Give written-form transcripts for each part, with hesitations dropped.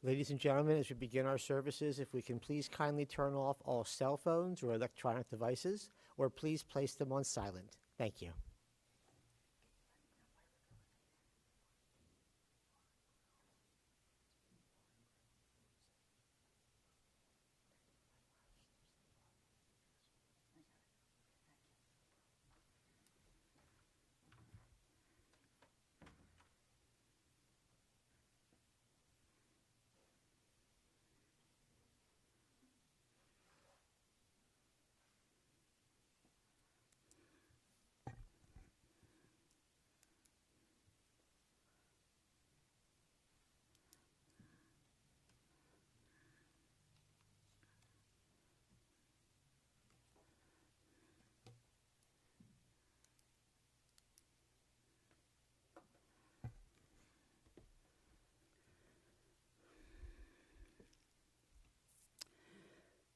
Ladies and gentlemen, as we begin our services, if we can please kindly turn off all cell phones or electronic devices, or please place them on silent. Thank you.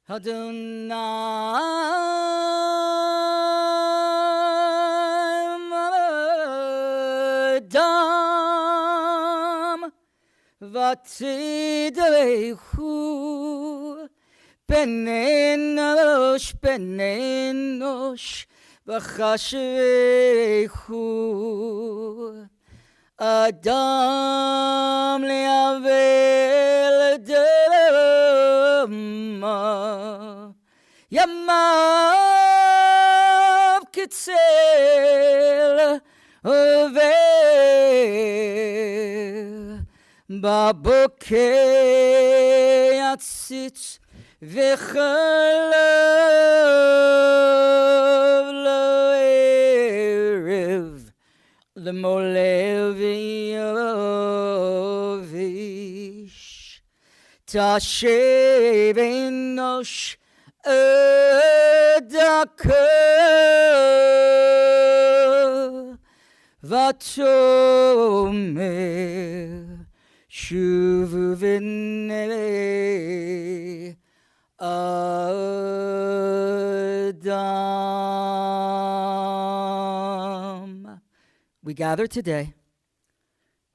Adonai Adam Vatidechu Ben Enosh V'chashvechu Adam le'avel dema Yamav kitzel over Babokeh yatzitz v'chalav lo'erev L'molevi yovish Tashev enosh edaka Vatomer shuvu v'nei Adam. We gather today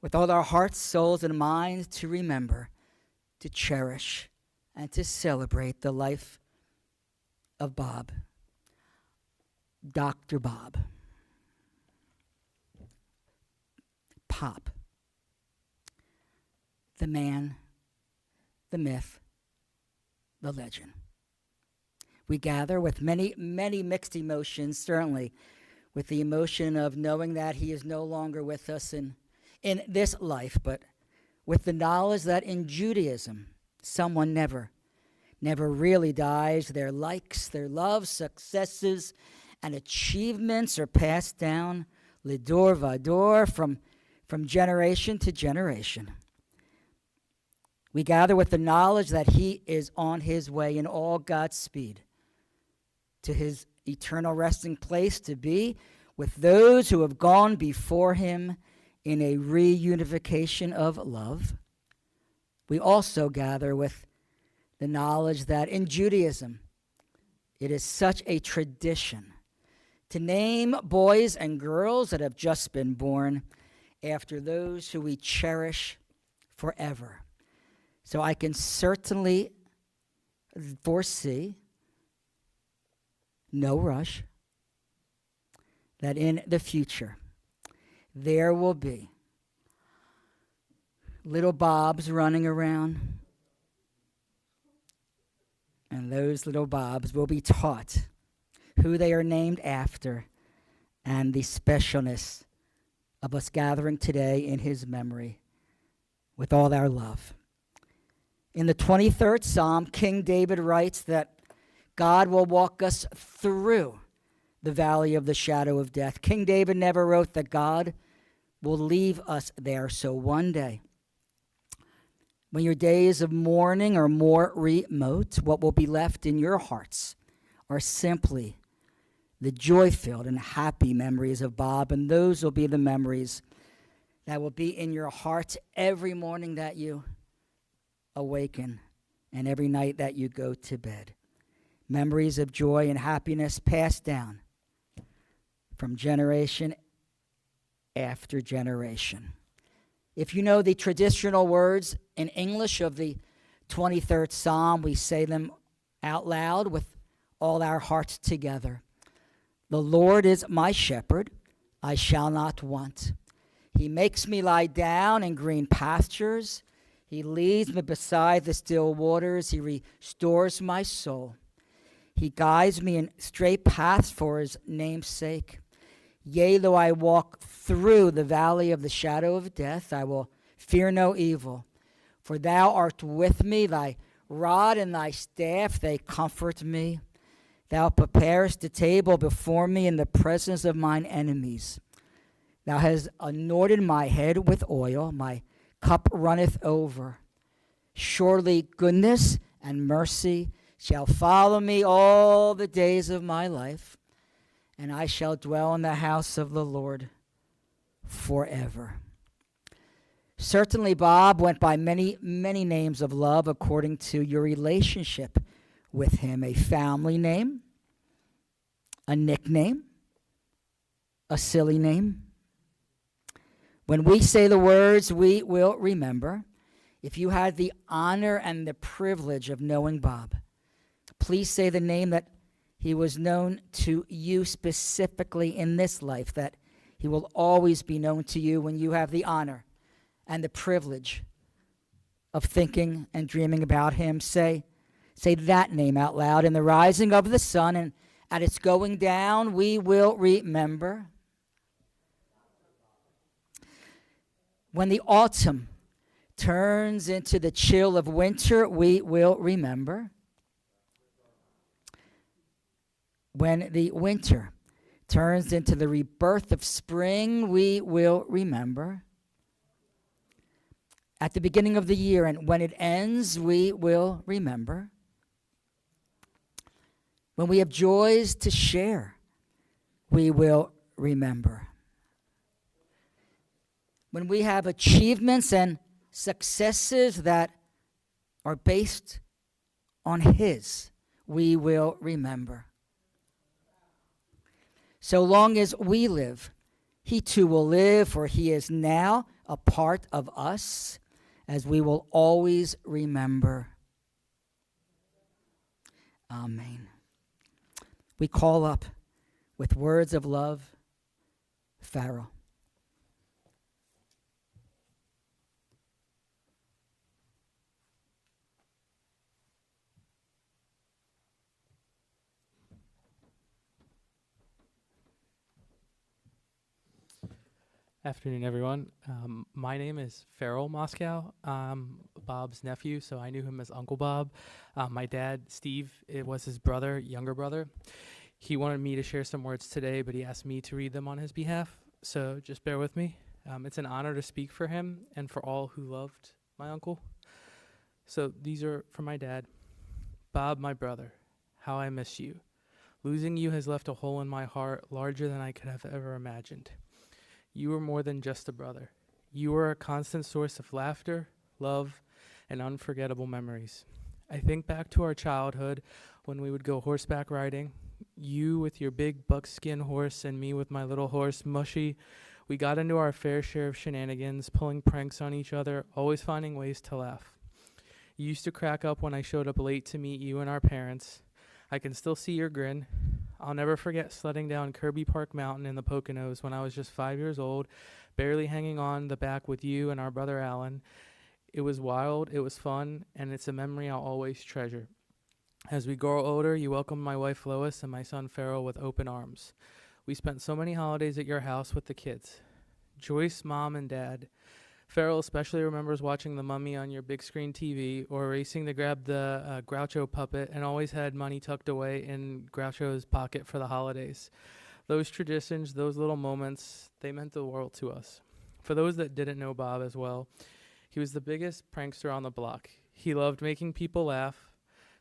with all our hearts, souls, and minds to remember, to cherish, and to celebrate the life of Bob, Dr. Bob, Pop, the man, the myth, the legend. We gather with many, many mixed emotions, certainly with the emotion of knowing that he is no longer with us in this life, but with the knowledge that in Judaism, someone never really dies. Their likes, their loves, successes, and achievements are passed down lidor vador from generation to generation. We gather with the knowledge that he is on his way in all God's speed to his eternal resting place, to be with those who have gone before him in a reunification of love. We also gather with the knowledge that in Judaism, it is such a tradition to name boys and girls that have just been born after those who we cherish forever. So I can certainly foresee, no rush, that in the future there will be little Bobs running around, and those little Bobs will be taught who they are named after and the specialness of us gathering today in his memory with all our love. In the 23rd Psalm, King David writes that God will walk us through the valley of the shadow of death. King David never wrote that God will leave us there. So one day, when your days of mourning are more remote, what will be left in your hearts are simply the joy-filled and happy memories of Bob, and those will be the memories that will be in your heart every morning that you awaken and every night that you go to bed. Memories of joy and happiness passed down from generation after generation. If you know the traditional words in English of the 23rd Psalm, we say them out loud with all our hearts together. The Lord is my shepherd, I shall not want. He makes me lie down in green pastures. He leads me beside the still waters. He restores my soul. He guides me in straight paths for his name's sake. Yea, though I walk through the valley of the shadow of death, I will fear no evil. For thou art with me, thy rod and thy staff, they comfort me. Thou preparest a table before me in the presence of mine enemies. Thou hast anointed my head with oil, my cup runneth over. Surely goodness and mercy shall follow me all the days of my life, and I shall dwell in the house of the Lord forever. Certainly, Bob went by many, many names of love according to your relationship with him. A family name, a nickname, a silly name. When we say the words, we will remember. If you had the honor and the privilege of knowing Bob, please say the name that he was known to you specifically in this life, that he will always be known to you when you have the honor and the privilege of thinking and dreaming about him. Say that name out loud. In the rising of the sun and at its going down, we will remember. When the autumn turns into the chill of winter, we will remember. When the winter turns into the rebirth of spring, we will remember. At the beginning of the year and when it ends, we will remember. When we have joys to share, we will remember. When we have achievements and successes that are based on his, we will remember. So long as we live, he too will live, for he is now a part of us, as we will always remember. Amen. We call up with words of love, Farrell. Afternoon, everyone. My name is Farrell Moskow. I'm Bob's nephew, so I knew him as Uncle Bob. My dad, Steve, it was his brother, younger brother. He wanted me to share some words today, but he asked me to read them on his behalf, so just bear with me. It's an honor to speak for him and for all who loved my uncle. So these are for my dad. Bob, my brother, how I miss you. Losing you has left a hole in my heart larger than I could have ever imagined. You were more than just a brother. You were a constant source of laughter, love, and unforgettable memories. I think back to our childhood when we would go horseback riding. You with your big buckskin horse and me with my little horse, Mushy. We got into our fair share of shenanigans, pulling pranks on each other, always finding ways to laugh. You used to crack up when I showed up late to meet you and our parents. I can still see your grin. I'll never forget sledding down Kirby Park Mountain in the Poconos when I was just 5 years old, barely hanging on the back with you and our brother Alan. It was wild, it was fun, and it's a memory I'll always treasure. As we grow older, you welcomed my wife Lois and my son Farrell with open arms. We spent so many holidays at your house with the kids. Joyce, Mom, and Dad. Farrell especially remembers watching The Mummy on your big screen TV or racing to grab the Groucho puppet and always had money tucked away in Groucho's pocket for the holidays. Those traditions, those little moments, they meant the world to us. For those that didn't know Bob as well, he was the biggest prankster on the block. He loved making people laugh.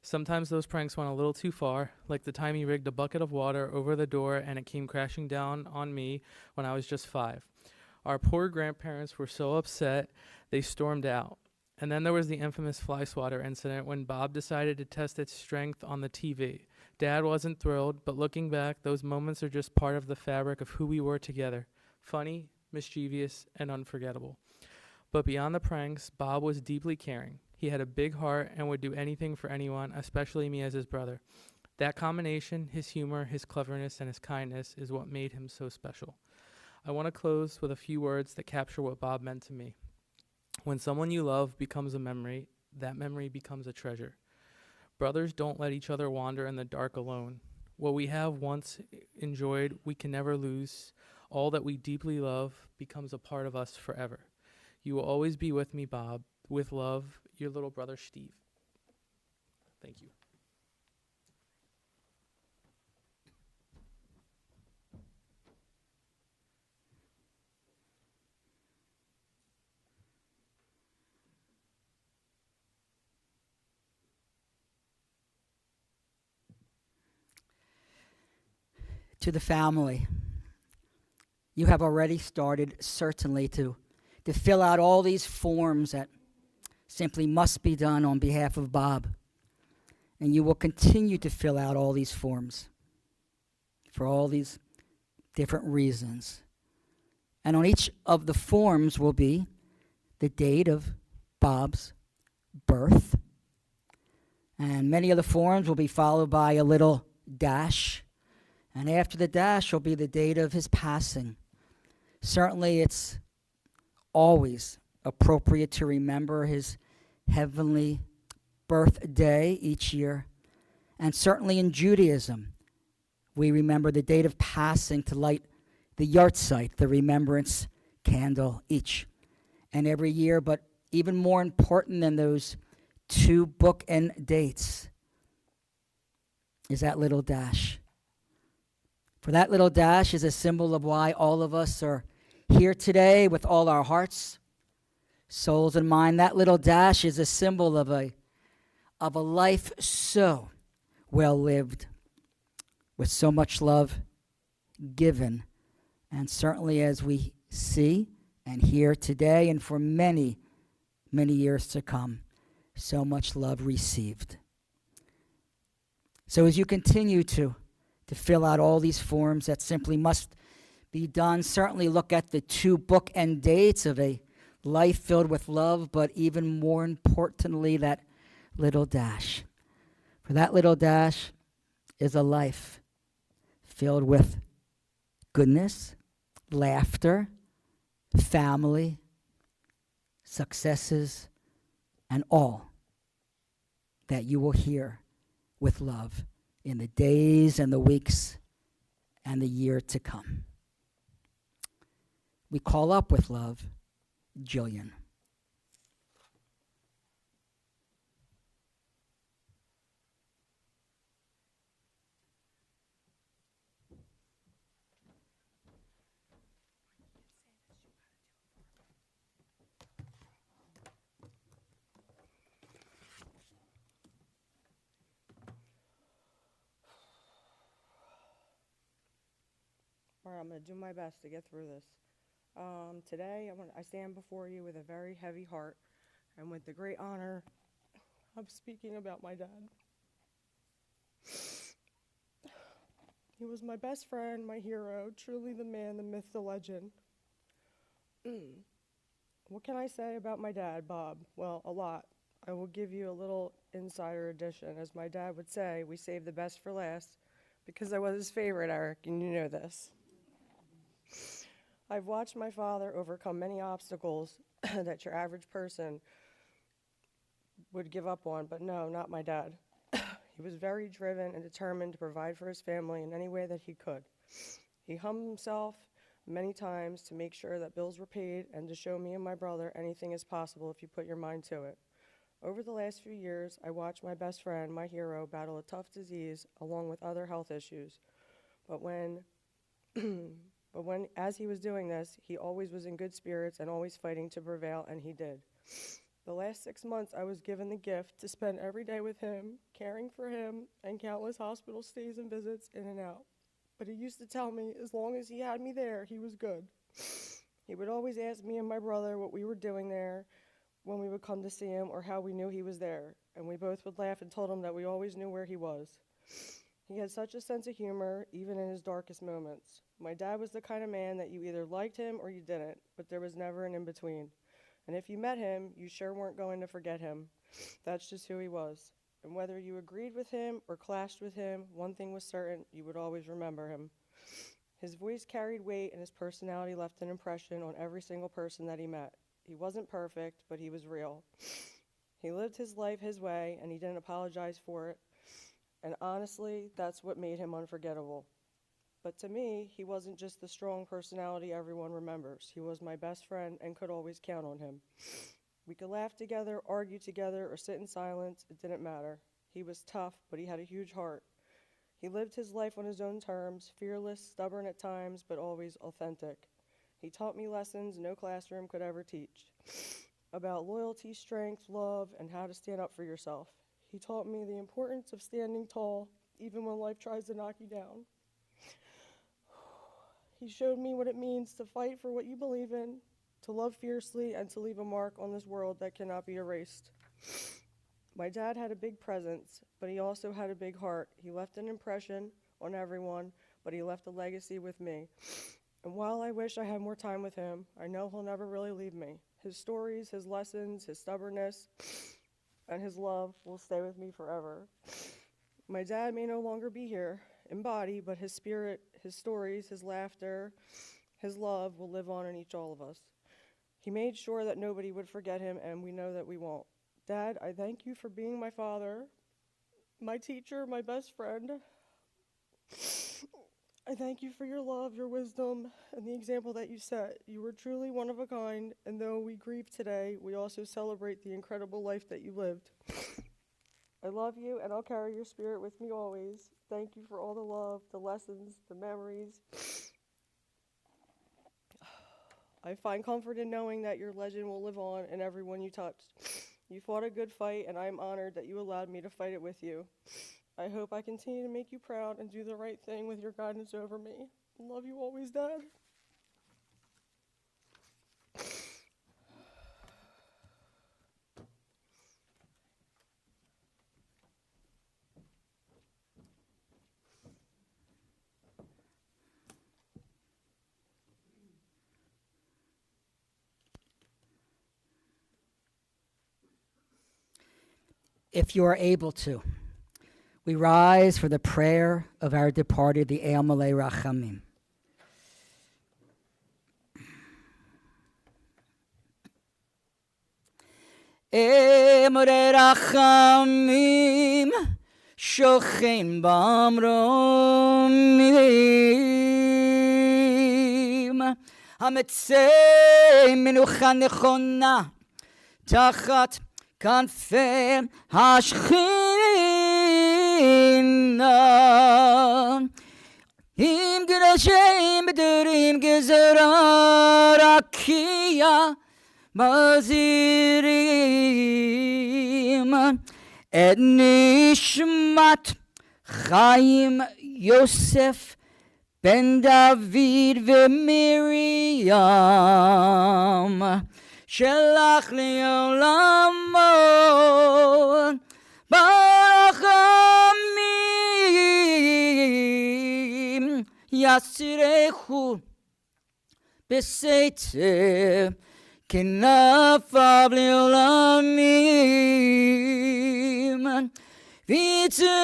Sometimes those pranks went a little too far, like the time he rigged a bucket of water over the door and it came crashing down on me when I was just 5. Our poor grandparents were so upset, they stormed out. And then there was the infamous fly swatter incident when Bob decided to test its strength on the TV. Dad wasn't thrilled, but looking back, those moments are just part of the fabric of who we were together. Funny, mischievous, and unforgettable. But beyond the pranks, Bob was deeply caring. He had a big heart and would do anything for anyone, especially me as his brother. That combination, his humor, his cleverness, and his kindness, is what made him so special. I want to close with a few words that capture what Bob meant to me. When someone you love becomes a memory, that memory becomes a treasure. Brothers don't let each other wander in the dark alone. What we have once enjoyed, we can never lose. All that we deeply love becomes a part of us forever. You will always be with me, Bob. With love, your little brother, Steve. Thank you. To the family, you have already started certainly to fill out all these forms that simply must be done on behalf of Bob. And you will continue to fill out all these forms for all these different reasons. And on each of the forms will be the date of Bob's birth. And many of the forms will be followed by a little dash. And after the dash will be the date of his passing. Certainly it's always appropriate to remember his heavenly birthday each year. And certainly in Judaism, we remember the date of passing to light the yahrzeit, the remembrance candle, each and every year. But even more important than those two bookend dates is that little dash. For that little dash is a symbol of why all of us are here today with all our hearts, souls, and mind. That little dash is a symbol of a life so well lived, with so much love given. And certainly as we see and hear today and for many, many years to come, so much love received. So as you continue to fill out all these forms that simply must be done, certainly look at the two bookend dates of a life filled with love, but even more importantly, that little dash. For that little dash is a life filled with goodness, laughter, family, successes, and all that you will hear with love in the days and the weeks and the year to come. We call up with love, Jillian. All right, I'm going to do my best to get through this. Today, I stand before you with a very heavy heart and with the great honor of speaking about my dad. He was my best friend, my hero, truly the man, the myth, the legend. What can I say about my dad, Bob? Well, a lot. I will give you a little insider edition. As my dad would say, we saved the best for last because I was his favorite, Eric, and you know this. I've watched my father overcome many obstacles that your average person would give up on, but no, not my dad. He was very driven and determined to provide for his family in any way that he could. He humbled himself many times to make sure that bills were paid and to show me and my brother anything is possible if you put your mind to it. Over the last few years, I watched my best friend, my hero, battle a tough disease along with other health issues. But as he was doing this, he always was in good spirits and always fighting to prevail, and he did. The last 6 months, I was given the gift to spend every day with him, caring for him, and countless hospital stays and visits in and out. But he used to tell me, as long as he had me there, he was good. He would always ask me and my brother what we were doing there when we would come to see him or how we knew he was there, and we both would laugh and told him that we always knew where he was. He had such a sense of humor, even in his darkest moments. My dad was the kind of man that you either liked him or you didn't, but there was never an in-between. And if you met him, you sure weren't going to forget him. That's just who he was. And whether you agreed with him or clashed with him, one thing was certain, you would always remember him. His voice carried weight, and his personality left an impression on every single person that he met. He wasn't perfect, but he was real. He lived his life his way, and he didn't apologize for it. And honestly, that's what made him unforgettable. But to me, he wasn't just the strong personality everyone remembers. He was my best friend and could always count on him. We could laugh together, argue together, or sit in silence. It didn't matter. He was tough, but he had a huge heart. He lived his life on his own terms, fearless, stubborn at times, but always authentic. He taught me lessons no classroom could ever teach, about loyalty, strength, love, and how to stand up for yourself. He taught me the importance of standing tall, even when life tries to knock you down. He showed me what it means to fight for what you believe in, to love fiercely, and to leave a mark on this world that cannot be erased. My dad had a big presence, but he also had a big heart. He left an impression on everyone, but he left a legacy with me. And while I wish I had more time with him, I know he'll never really leave me. His stories, his lessons, his stubbornness, and his love will stay with me forever. My dad may no longer be here in body, but his spirit, his stories, his laughter, his love will live on in all of us. He made sure that nobody would forget him, and we know that we won't. Dad, I thank you for being my father, my teacher, my best friend. I thank you for your love, your wisdom, and the example that you set. You were truly one of a kind, and though we grieve today, we also celebrate the incredible life that you lived. I love you, and I'll carry your spirit with me always. Thank you for all the love, the lessons, the memories. I find comfort in knowing that your legend will live on in everyone you touched. You fought a good fight, and I am honored that you allowed me to fight it with you. I hope I continue to make you proud and do the right thing with your guidance over me. Love you always, Dad. If you are able to, we rise for the prayer of our departed, the El Malei Rachamim. El Malei Rachamim shochen b'amromim hametzei menucha nechona tachat כנפי השכינה עם גרשים בדורים גזרה רקיע מזהירים את נשמת חיים יוסף בן דוד ומרים שלח לעולמו ברחמים יסירהו בסתר כנפיו לעולמים ויצרו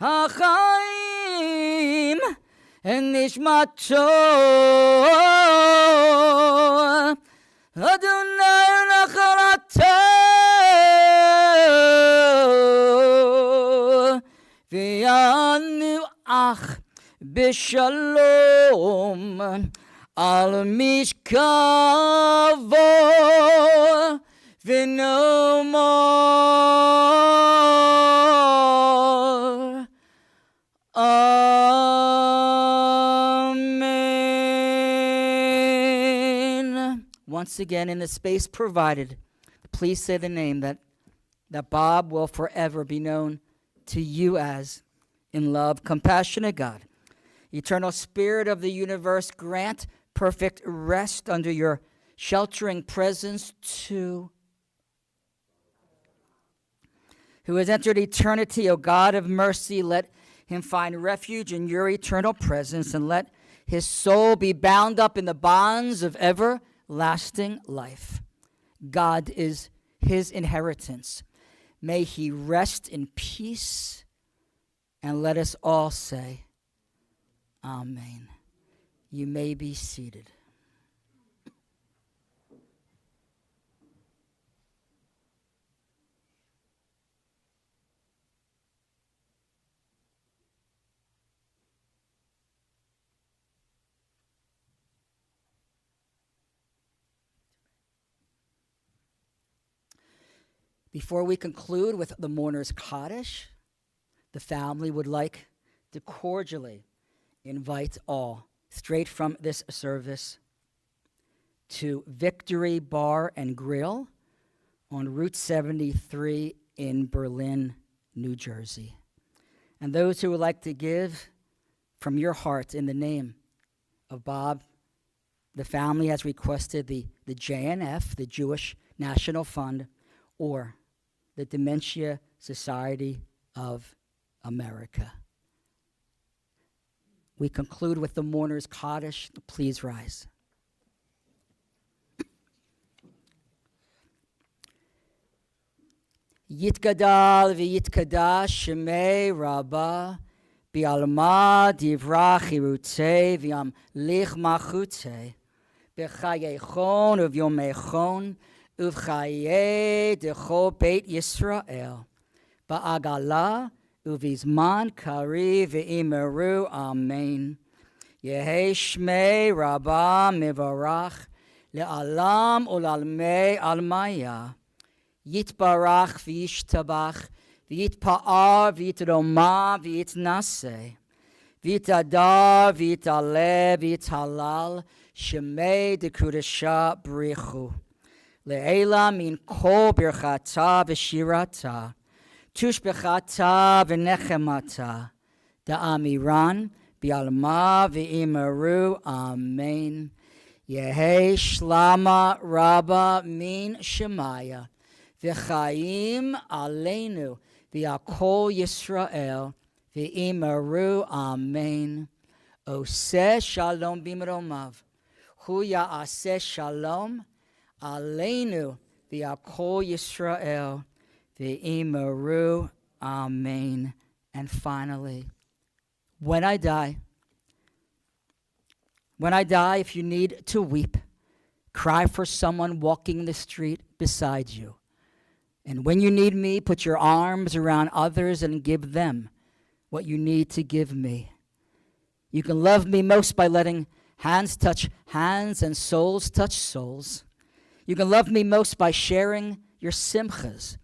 החיים נשמתו אדוני נחלתו וינוח בשלום על משכבו ונאמר once again, in the space provided, please say the name that Bob will forever be known to you as, in love, compassionate God. Eternal Spirit of the universe, grant perfect rest under your sheltering presence to who has entered eternity, O God of mercy. Let him find refuge in your eternal presence, and let his soul be bound up in the bonds of everlasting life. God is his inheritance. May he rest in peace, and let us all say, Amen. You may be seated. Before we conclude with the mourner's Kaddish, the family would like to cordially invite all, straight from this service, to Victory Bar and Grill on Route 73 in Berlin, New Jersey. And those who would like to give from your heart in the name of Bob, the family has requested the JNF, the Jewish National Fund, or the Dementia Society of America. We conclude with the mourner's Kaddish. Please rise. Yitgadal v'yitkadash shemei Rabbah bi'alma divrach hirutei v'yam lich machutei b'chayechon uvyomechon uvchaye decho beit Yisrael ba'agala uvizman kari ve'imeru amen. Yehi shmei Rabbah mivarach le'alam ulalmei almaya. Yitbarach v'yishtabach v'yitpa'ar v'yitroma v'yitnaseh v'yitadar v'yitaleh v'yithalal shemei dekudesha brichu le'ela min kol birchata v'shirata tushbechata v'nechemata da'amiran bi'alma v'imeru amen. Yehi shlama rabba min shemaya v'chaim aleinu v'yakol Yisrael v'imeru amen. Oseh shalom b'mromav hu ya'aseh shalom aleinu v'yakol Yisrael v'imeru amen. And finally, when I die, if you need to weep, cry for someone walking the street beside you. And when you need me, put your arms around others and give them what you need to give me. You can love me most by letting hands touch hands and souls touch souls. You can love me most by sharing your simchas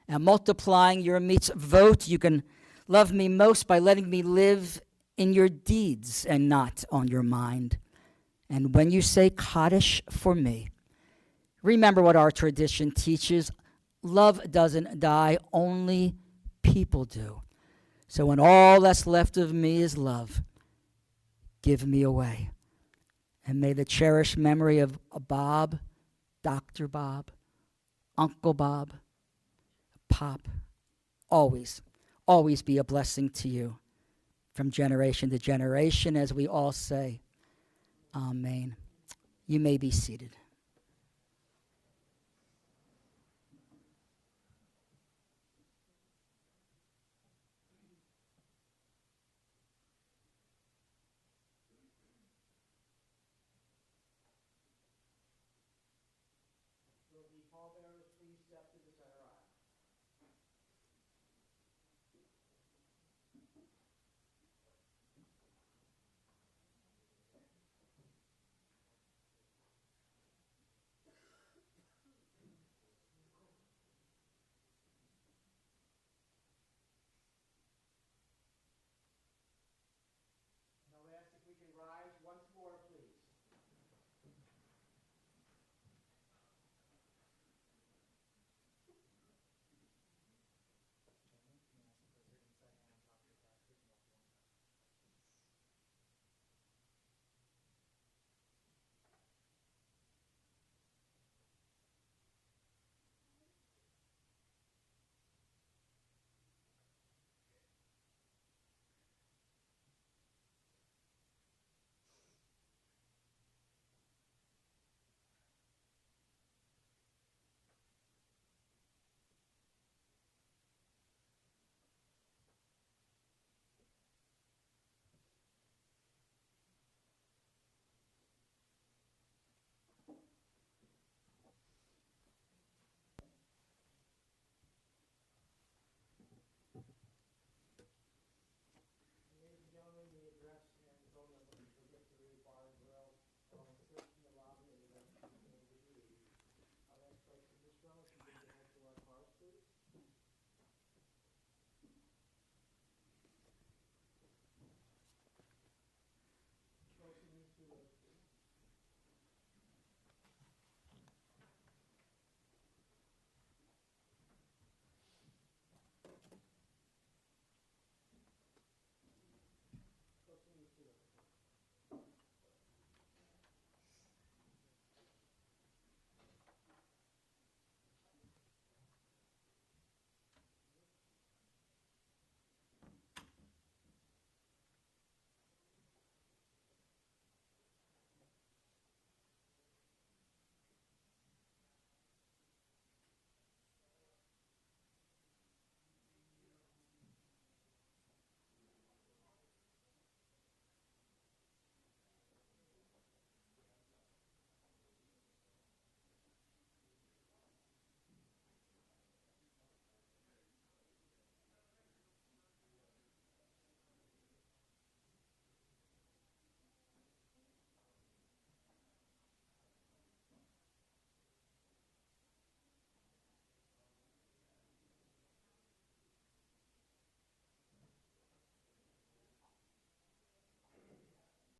and multiplying your mitzvot. You can love me most by letting me live in your deeds and not on your mind. And when you say Kaddish for me, remember what our tradition teaches. Love doesn't die, only people do. So when all that's left of me is love, give me away. And may the cherished memory of Bob, Dr. Bob, Uncle Bob, Pop, always be a blessing to you from generation to generation, as we all say, Amen. You may be seated. Will the pallbearers please step to